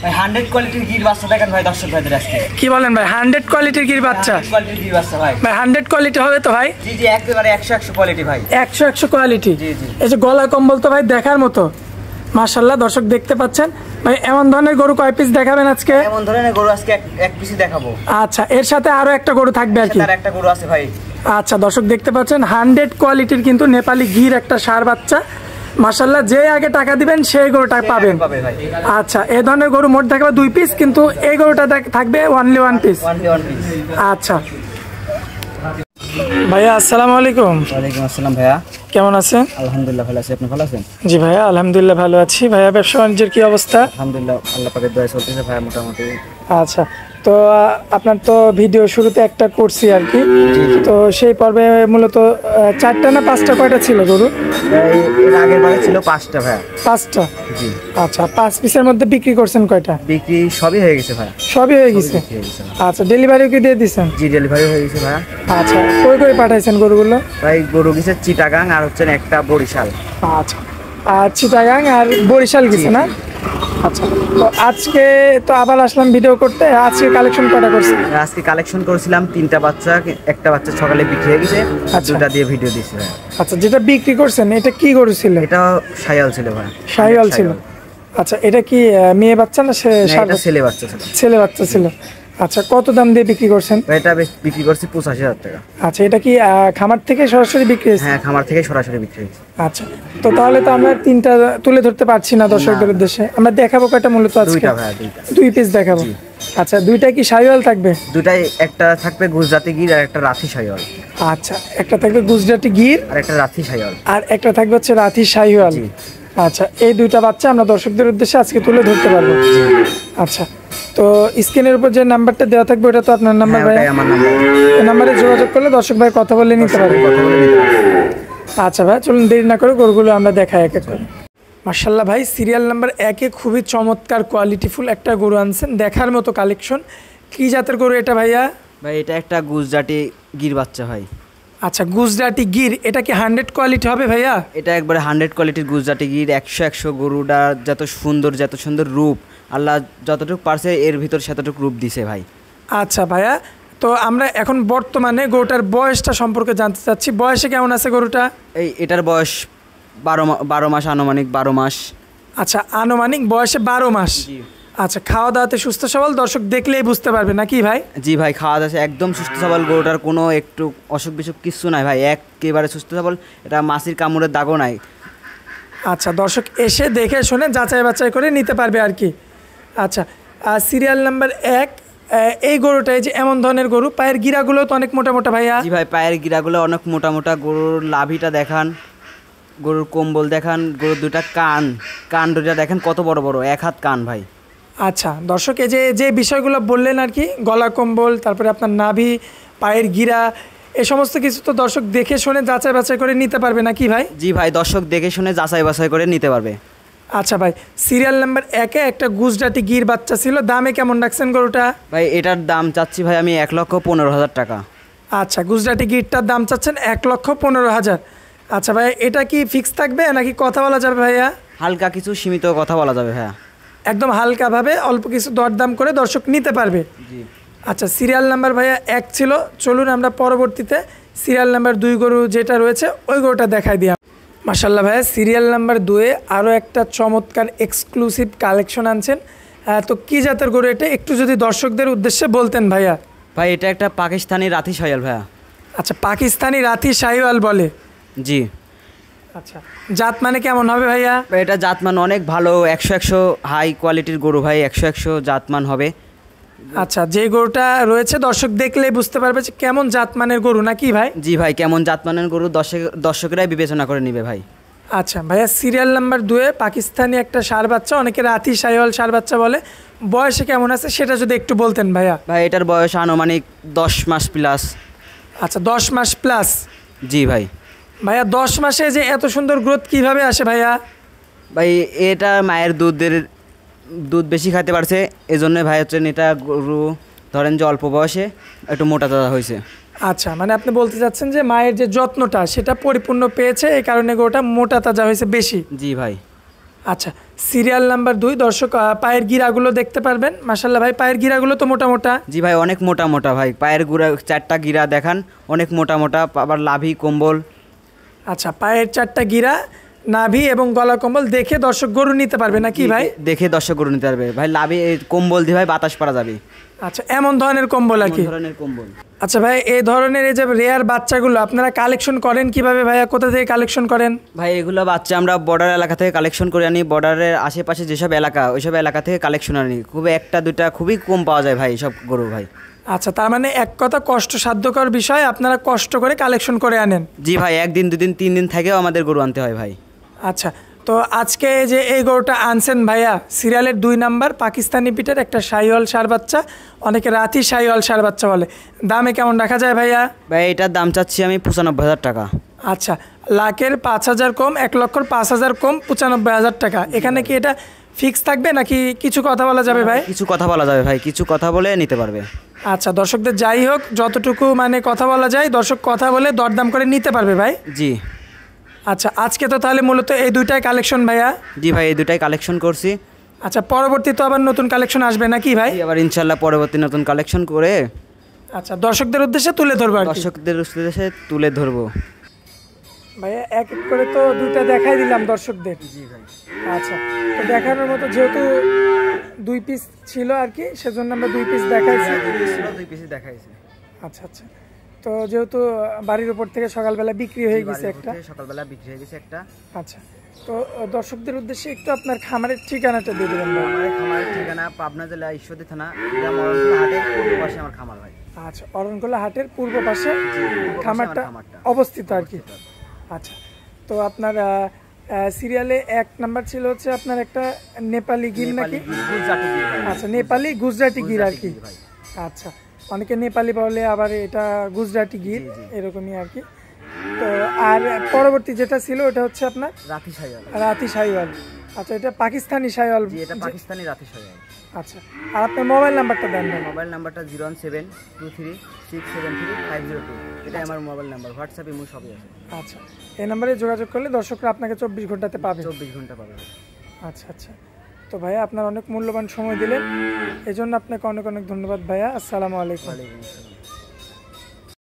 ভাই 100 কোয়ালিটির গির বাচ্চা দেখেন ভাই দর্শক ভাইদের আজকে। কি বলেন ভাই 100 কোয়ালিটির গির বাচ্চা? 100 কোয়ালিটির গির বাচ্চা ভাই। ভাই 100 কোয়ালিটি হবে তো ভাই? জি জি একেবারে 100 কোয়ালিটি ভাই। 100 কোয়ালিটি। জি জি। এই যে গলা কম্বল তো ভাই দেখার মতো মাশাআল্লাহ দর্শক দেখতে পাচ্ছেন। ভাই এমন ধরনের গরু কয় পিস দেখাবেন আজকে? এমন ধরনের গরু আজকে এক পিসই দেখাবো। আচ্ছা এর সাথে আরো একটা গরু থাকবে আর কি? আর একটা গরু আছে ভাই। আচ্ছা দর্শক দেখতে পাচ্ছেন 100 কোয়ালিটির কিন্তু নেপালি গির একটা ষাঁড় বাচ্চা মাশাআল্লাহ। যে আগে টাকা দিবেন সেই গরুটা পাবেন। আচ্ছা এই ধরনের গরু মোট দেখাবে 2 পিস, কিন্তু এই গরুটা থাকবে অনলি 1 পিস। আচ্ছা ভাইয়া আসসালামু আলাইকুম। ওয়ালাইকুম আসসালাম ভাইয়া। কেমন আছেন? আলহামদুলিল্লাহ ভালো আছি, আপনি ভালো আছেন? জি ভাইয়া আলহামদুলিল্লাহ ভালো আছি। ভাইয়া ব্যবসা বাণিজ্যের কি অবস্থা? আলহামদুলিল্লাহ আল্লাহ পাকের দয়ায় চলতেছে ভাইয়া মোটামুটি। আচ্ছা তো আপনার তো ভিডিও শুরুতে একটা করছি আর কি, তো সেই পর্বে মূলত 4টা না 5টা কয়টা ছিল গরু? এর আগের বারে ছিল 5টা ভাইয়া। 5টা? জি। আচ্ছা 5 পিসের মধ্যে বিক্রি করছেন কয়টা? বিক্রি সবই হয়ে গেছে ভাইয়া। সবই হয়ে গেছে? আচ্ছা ডেলিভারিও কি দিয়ে দিচ্ছেন? জি ডেলিভারি হয়ে গেছে ভাইয়া। আচ্ছা কই কই পাঠাইছেন গরুগুলো? ভাই গরু গেছে চিটাগাং আর হচ্ছে একটা বরিশাল। আচ্ছা আর চিটাগাং আর বরিশাল গেছে না? আচ্ছা তো আজকে তো আবার আসলাম ভিডিও করতে। আজকে কালেকশন কটা করছেন? আজকে কালেকশন করেছিলাম 3টা বাচ্চা, একটা বাচ্চা সকালে বিক্রি হয়ে গেছে, দুটা দিয়ে ভিডিও দিয়েছি ভাই। আচ্ছা যেটা বিক্রি করছেন এটা কি গরু ছিল? এটা শাহিওয়াল ছিল ভাই। শাহিওয়াল ছিল। আচ্ছা এটা কি মেয়ে বাচ্চা না এটা ছেলে বাচ্চা ছিল? ছেলে বাচ্চা ছিল। আচ্ছা কত দাম দিয়ে বিক্রি করছেন? এটা বিক্রি করছি 85,000 টাকা। আচ্ছা এটা কি খামার থেকে সরাসরি বিক্রি হয়েছে? হ্যাঁ খামার থেকে সরাসরি বিক্রি হয়েছে। আচ্ছা তো তাহলে তো আমরা 3টা তুলে ধরতে পারছি না দর্শকদের উদ্দেশ্যে। আমরা দেখাবো কয়টা মূলত আজকে? 2টা ভাই, 2টা। 2 পিস দেখাবো। আচ্ছা 2টা কি শাহিওয়াল থাকবে? 2টাই, একটা থাকবে গুজরাটি গির আর একটা রাথি শাহিওয়াল। আচ্ছা একটা থাকবে গুজরাটি গির আর একটা রাথি শাহিওয়াল, আর একটা থাকবে হচ্ছে রাথি শাহিওয়াল। আচ্ছা এই 2টা বাচ্চা আমরা দর্শকদের উদ্দেশ্যে আজকে তুলে ধরতে পারবো। আচ্ছা তো স্ক্রিনের উপর যে নাম্বারটা দেওয়া থাকবে ওটা তো আপনার নাম্বার ভাই? হ্যাঁ আমার নাম্বার। এই নাম্বারে যোগাযোগ করলে দর্শক ভাই কথা বলে নিতে পারবে। আচ্ছা ভাই চলুন দেরি না করে গরুগুলো আমরা দেখাই এক এক করে। মাশাআল্লাহ ভাই সিরিয়াল নাম্বার 1-এ খুবই চমৎকার কোয়ালিটিফুল একটা গরু আনছেন, দেখার মতো কালেকশন। কি জাতের গরু এটা ভাইয়া? ভাই এটা একটা গুজরাটি গির বাচ্চা ভাই। আচ্ছা গুজরাটি গির, এটা কি 100 কোয়ালিটি হবে ভাইয়া? এটা একবারে 100 কোয়ালিটির গুজরাটি গির। 100 গরুটা যত সুন্দর রূপ, আল্লাহ যতটুকু পারছে এর ভিতর সেতটুকু রূপ দিছে ভাই। আচ্ছা ভাইয়া তো আমরা এখন বর্তমানে গরুটার বয়সটা সম্পর্কে জানতে চাচ্ছি। বয়সে কেমন আছে গরুটা? এটার বয়স 12 মাস, আনুমানিক 12 মাস। আচ্ছা আনুমানিক বয়সে 12 মাস। আচ্ছা খাওয়া দাওয়াতে সুস্থ সবল, দর্শক দেখলেই বুঝতে পারবে নাকি ভাই? জি ভাই খাওয়া দাওয়া একদম সুস্থ সবল, গরুটার কোনো একটু অসুখ বিসুখ কিছু নাই ভাই, একেবারে সুস্থ সবল। এটা মাছির কামড়ের দাগও নাই। আচ্ছা দর্শক এসে দেখে শুনে যাচাই বাছাই করে নিতে পারবে আর কি। আচ্ছা সিরিয়াল নাম্বার 1 এই গরুটাই যে এমন ধরনের গরু, পায়ের গিরাগুলো তো অনেক মোটা মোটা ভাইয়া। জি ভাই পায়ের গিরাগুলো অনেক মোটা মোটা। গরুর লাভিটা দেখান, গরুর কম্বল দেখান, গরুর 2টা কান দুটা দেখেন কত বড় বড়, 1 হাত কান ভাই। আচ্ছা দর্শক এই যে বিষয়গুলো বললেন আর কি, গলা কম্বল, তারপরে আপনার নাভি, পায়ের গিরা, এই সমস্ত কিছু তো দর্শক দেখে শুনে যাচাই বাছাই করে নিতে পারবে নাকি ভাই? জি ভাই দর্শক দেখে শুনে যাচাই বাছাই করে নিতে পারবে। আচ্ছা ভাই সিরিয়াল নাম্বার 1-এ একটা গুজরাটি গির বাচ্চা ছিল, দামে কেমন রাখছেন গরুটা? ভাই এটার দাম চাচ্ছি ভাই আমি 1,15,000 টাকা। আচ্ছা গুজরাটি গিরটার দাম চাচ্ছেন 1,15,000। আচ্ছা ভাই এটা কি ফিক্স থাকবে নাকি কথা বলা যাবে ভাইয়া? হালকা কিছু সীমিত কথা বলা যাবে ভাইয়া। একদম হালকাভাবে অল্প কিছু দরদাম করে দর্শক নিতে পারবে। জি। আচ্ছা সিরিয়াল নাম্বার ভাইয়া 1 ছিল, চলুন আমরা পরবর্তীতে সিরিয়াল নাম্বার 2 গরু যেটা রয়েছে ওই গরুটা দেখাই দিই। মাশাআল্লাহ ভাইয়া সিরিয়াল নাম্বার 2-এ আরও একটা চমৎকার এক্সক্লুসিভ কালেকশন আনছেন। তো কী জাতের গরু এটা একটু যদি দর্শকদের উদ্দেশ্যে বলতেন ভাইয়া? ভাই এটা একটা পাকিস্তানি রাথি শাহিওয়াল ভাইয়া। আচ্ছা পাকিস্তানি রাথি শাহিওয়াল বলে? জি। আচ্ছা জাত মানে কেমন হবে ভাইয়া? এটা জাতমান অনেক ভালো, 100 হাই কোয়ালিটির গরু ভাই, 100 জাতমান হবে। আচ্ছা যে গরুটা রয়েছে দর্শক দেখলেই বুঝতে পারবে যে কেমন জাতমানের গরু নাকি ভাই? জি ভাই কেমন জাতমানের গরু দর্শকেরাই বিবেচনা করে নেবে ভাই। আচ্ছা ভাইয়া সিরিয়াল নাম্বার 2-এ পাকিস্তানি একটা ষাঁড় বাচ্চা, অনেকে রাথি শাহিওয়াল ষাঁড় বাচ্চা বলে, বয়সে কেমন আছে সেটা যদি একটু বলতেন ভাইয়া? ভাই এটার বয়স আনুমানিক 10 মাস প্লাস। আচ্ছা 10 মাস প্লাস। জি ভাই। ভাইয়া 10 মাসে যে এত সুন্দর গ্রোথ কিভাবে আসে ভাইয়া? ভাই এটা মায়ের দুধ বেশি খাইতে পারছে, এজন্য ভাই হচ্ছে এটা গরু ধরেন যে অল্প বয়সে একটু মোটা তাজা হয়েছে। আচ্ছা মানে আপনি বলতে চাচ্ছেন যে মায়ের যে যত্নটা সেটা পরিপূর্ণ পেয়েছে, এই কারণে গরুটা মোটা তাজা হয়েছে বেশি। জি ভাই। আচ্ছা সিরিয়াল নাম্বার 2 দর্শক পায়ের গিরাগুলো দেখতে পারবেন। মাশাআল্লাহ ভাই পায়ের গিরাগুলো তো মোটা মোটা। জি ভাই, অনেক মোটা মোটা ভাই, পায়ের গুঁড়া 4টা গিরা দেখান, অনেক মোটা মোটা, আবার লাভি কম্বল। আচ্ছা, পায়ের 4টা গিরা, নাভি এবং গলা কম্বল দেখে দর্শক গরু নিতে পারবে নাকি ভাই? দেখে দর্শক গরু নিতে পারবে ভাই, লাভি কম্বল দিয়ে ভাই বাতাস পারা যাবে। আচ্ছা, এমন ধরনের কম্বল আর কি। এমন ধরনের কম্বল। আচ্ছা ভাই, এই ধরনের এই যে রেয়ার বাচ্চাগুলো আপনারা কালেকশন করেন কিভাবে ভাইয়া, কোথা থেকে কালেকশন করেন? ভাই এগুলো বাচ্চা আমরা বর্ডার এলাকা থেকে কালেকশন করে আনি, বর্ডারের আশেপাশে যেসব এলাকা ওইসব এলাকা থেকে কালেকশন আনি, খুবই একটা দুটা খুবই কম পাওয়া যায় ভাই সব গরু ভাই। আচ্ছা, তার মানে এক কথা কষ্টসাধ্যকর বিষয়, আপনারা কষ্ট করে কালেকশন করে আনেন। জি ভাই, 1 দিন 2 দিন 3 দিন থেকেও আমাদের গরু আনতে হয় ভাই। আচ্ছা, তো আজকে যে এই গরুটা আনছেন ভাইয়া, সিরিয়ালের 2 নাম্বার পাকিস্তানি পিটের একটা শাহিওয়াল ষাঁড় বাচ্চা, অনেকে রাতি শাহিওয়াল ষাঁড় বাচ্চা বলে, দামে কেমন রাখা যায় ভাইয়া? ভাই এটার দাম চাচ্ছি আমি 95,000 টাকা। আচ্ছা, লাখের 5,000 কম, 1,05,000 কম, 95,000 টাকা। এখানে কি এটা ফিক্স থাকবে নাকি কিছু কথা বলা যাবে ভাই? কিছু কথা বলা যাবে ভাই, কিছু কথা বলে নিতে পারবে। আচ্ছা, দর্শকদের যাই হোক যতটুকু মানে কথা বলা যায় দর্শক কথা বলে দরদাম করে নিতে পারবে ভাই। জি। আচ্ছা, আজকে তো তাহলে মূলত এই দুইটাই কালেকশন ভাইয়া? জি ভাই, এই দুটাই কালেকশন করছি। আচ্ছা, পরবর্তী তো আবার নতুন কালেকশন আসবে নাকি ভাই? জি, আবার ইনশাল্লাহ পরবর্তী নতুন কালেকশন করে আচ্ছা, দর্শকদের উদ্দেশ্যে তুলে ধরবো আর কি। দর্শকদের উদ্দেশ্যে তুলে ধরবো ভাইয়া এক এক করে তো দুইটা দেখাই দিলাম দর্শকদের। জি ভাই। আচ্ছা, তো দেখানোর মতো যেহেতু 2 পিস ছিল আর কি, সেজন্য আমরা 2 পিস দেখাইছি। 2 পিস দেখাইছি। আচ্ছা আচ্ছা, তো যেহেতু বাড়ির উপর থেকে সকালবেলা বিক্রি হয়ে গেছে একটা, সকালবেলা বিক্রি হয়ে গেছে একটা। আচ্ছা, তো দর্শকদের উদ্দেশ্যে একটু আপনার খামারের ঠিকানাটা দিয়ে দেবেন ভাই। আমার খামারের ঠিকানা পাবনা জেলা ঈশ্বরদী থানা, গ্রাম অরণখোলা হাটের পূর্ব পাশে আমার খামার ভাই। আচ্ছা, অরণখোলা হাটের পূর্ব পাশে খামারটা খামারটা অবস্থিত আর কি। আচ্ছা, তো আপনার সিরিয়ালে 1 নাম্বার ছিল হচ্ছে আপনার একটা নেপালি গির নাকি? গুজরাটি গির ভাই। আচ্ছা, নেপালি গুজরাটি গির আর কি। ভাই। আচ্ছা, অনেকে নেপালি বলে, আবার এটা গুজরাটি গির, এরকমই আর কি। তো আর পরবর্তী যেটা ছিল ওটা হচ্ছে আপনার রাতি শাহিওয়াল। রাতি শাহিওয়াল। আচ্ছা, এটা পাকিস্তানি শাহিওয়াল। জি, এটা পাকিস্তানি রাতি শাহিওয়াল। আচ্ছা, আর আপনার মোবাইল নাম্বারটা দেন ভাই। মোবাইল নাম্বারটা 01723673502। এটা আমার মোবাইল নাম্বার, হোয়াটসঅ্যাপ ইমো সবই আছে। আচ্ছা, এই নাম্বারে যোগাযোগ করলে দর্শকরা আপনাকে 24 ঘন্টাতে পাবে। 24 ঘন্টা পাবে। আচ্ছা আচ্ছা, তো ভাইয়া আপনার অনেক মূল্যবান সময় দিলেন, এজন্য আপনাকে অনেক অনেক ধন্যবাদ ভাইয়া। আসসালামু আলাইকুম। ওয়ালাইকুম আসসালাম।